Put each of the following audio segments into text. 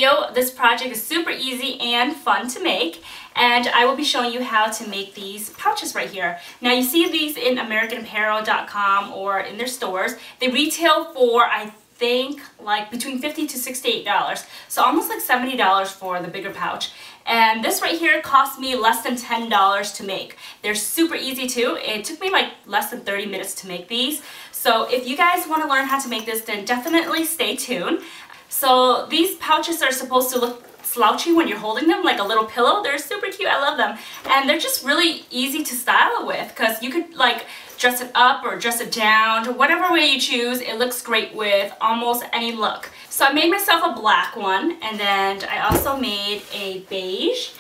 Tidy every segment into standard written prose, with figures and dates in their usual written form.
video. This project is super easy and fun to make, and I will be showing you how to make these pouches right here. Now you see these in AmericanApparel.com or in their stores. They retail for, I think, like between $50 to $68, so almost like $70 for the bigger pouch. And this right here cost me less than $10 to make. They're super easy too. It took me like less than 30 minutes to make these. So if you guys want to learn how to make this, then definitely stay tuned. So these pouches are supposed to look slouchy when you're holding them, like a little pillow. They're super cute. I love them. And they're just really easy to style it with, because you could like dress it up or dress it down, whatever way you choose. It looks great with almost any look. So I made myself a black one, and then I also made a beige,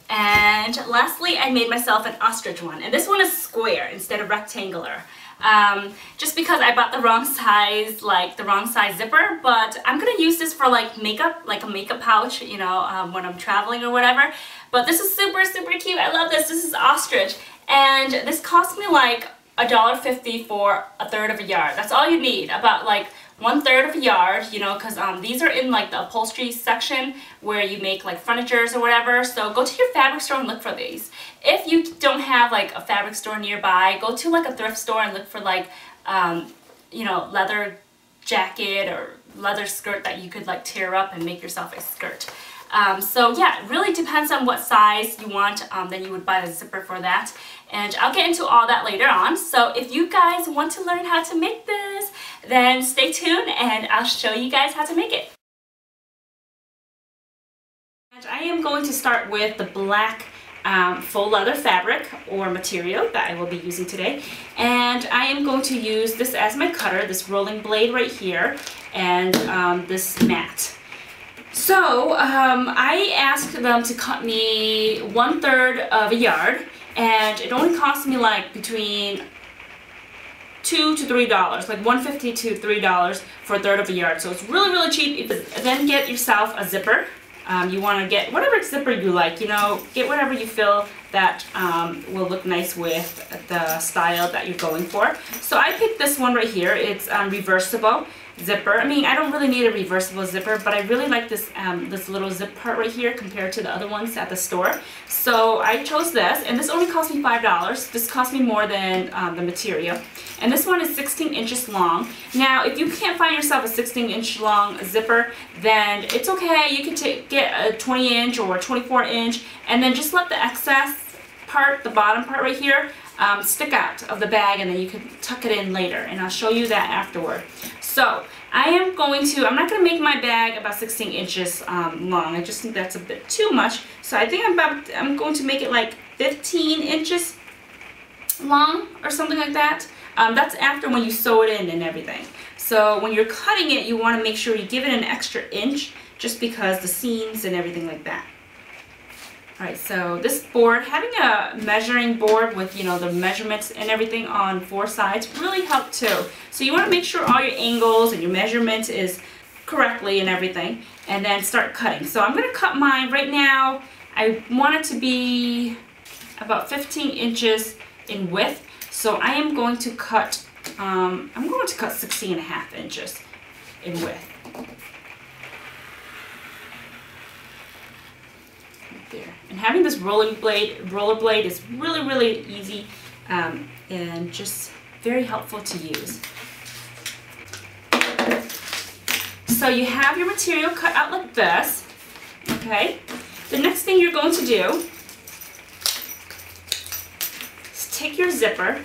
and lastly I made myself an ostrich one, and this one is square instead of rectangular. Just because I bought the wrong size, like the wrong size zipper, but I'm gonna use this for like makeup, like a makeup pouch, you know, when I'm traveling or whatever. But this is super cute. I love this. This is ostrich, and this cost me like $1.50 for a third of a yard. That's all you need, about like 1/3 of a yard, you know, because these are in like the upholstery section where you make like furnitures or whatever. So go to your fabric store and look for these. If you don't have like a fabric store nearby, go to like a thrift store and look for like you know, leather jacket or leather skirt that you could like tear up and make yourself a skirt. So yeah, it really depends on what size you want. Then you would buy a zipper for that, and I'll get into all that later on. So if you guys want to learn how to make this, then stay tuned and I'll show you guys how to make it. And I am going to start with the black faux leather fabric or material that I will be using today, and I am going to use this as my cutter, this rolling blade right here, and this mat. So I asked them to cut me 1/3 of a yard, and it only cost me like between $2 to $3, like $1.50 to $3 for a third of a yard. So it's really cheap. Then get yourself a zipper. You want to get whatever zipper you like, you know, get whatever you feel that will look nice with the style that you're going for. So I picked this one right here. It's reversible zipper. I mean, I don't really need a reversible zipper, but I really like this this little zip part right here compared to the other ones at the store. So I chose this, and this only cost me $5. This cost me more than the material. And this one is 16 inches long. Now, if you can't find yourself a 16-inch long zipper, then it's okay. You can get a 20-inch or a 24-inch, and then just let the excess part, the bottom part right here, stick out of the bag, and then you can tuck it in later, and I'll show you that afterward. So I'm not going to make my bag about 16 inches long. I just think that's a bit too much. So I think I'm going to make it like 15 inches long or something like that. That's after when you sew it in and everything. So when you're cutting it, you want to make sure you give it an extra inch, just because the seams and everything like that. Alright, so this board, having a measuring board with, you know, the measurements and everything on 4 sides really help too. So you want to make sure all your angles and your measurement is correctly and everything, and then start cutting. So I'm going to cut mine right now. I want it to be about 15 inches in width. So I am going to cut, 16.5 inches in width. There. And having this roller blade is really easy and just very helpful to use. So you have your material cut out like this. Okay. The next thing you're going to do is take your zipper.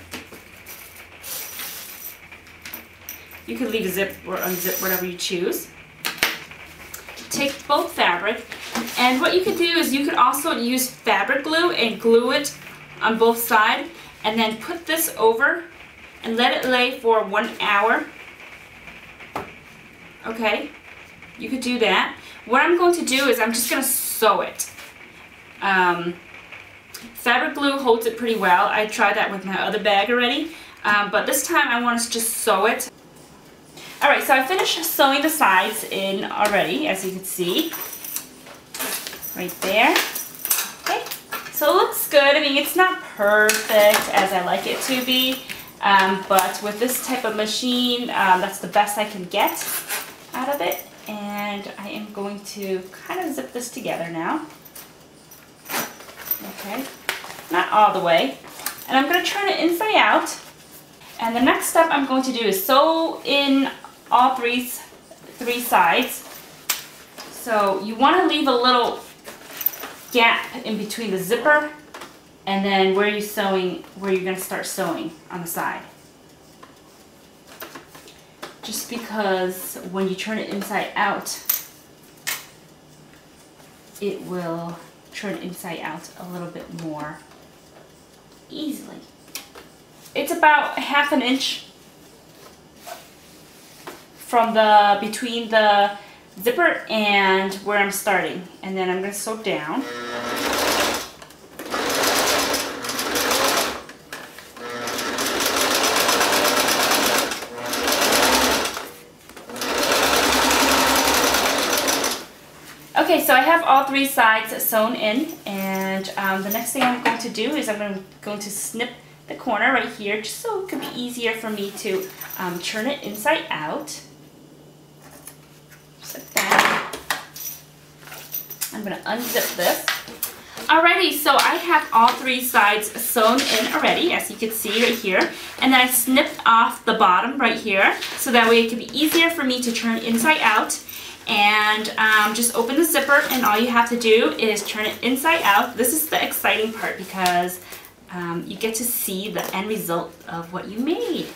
You can leave a zip or unzip, whatever you choose. Take both fabric, and what you could do is you could also use fabric glue and glue it on both sides, and then put this over and let it lay for 1 hour. Okay, you could do that. What I'm going to do is I'm just going to sew it. Fabric glue holds it pretty well. I tried that with my other bag already, but this time I want to just sew it. Alright, so I finished sewing the sides in already, as you can see. Right there. Okay, so it looks good. I mean, it's not perfect as I like it to be, but with this type of machine, that's the best I can get out of it. And and I am going to kind of zip this together now. Okay, not all the way. And I'm going to turn it inside out. And the next step I'm going to do is sew in all three sides. So you want to leave a little gap in between the zipper and then where you're going to start sewing on the side. Just because when you turn it inside out, it will turn it inside out a little bit more easily. It's about 1/2 inch from between the zipper and where I'm starting, and then I'm going to sew down. Okay, so I have all three sides sewn in, and the next thing I'm going to do is I'm going to snip the corner right here, just so it could be easier for me to turn it inside out. Just like that. I'm going to unzip this. Alrighty, so I have all three sides sewn in already, as you can see right here. And then I snipped off the bottom right here, so that way it can be easier for me to turn inside out. And just open the zipper, and all you have to do is turn it inside out. This is the exciting part because you get to see the end result of what you made.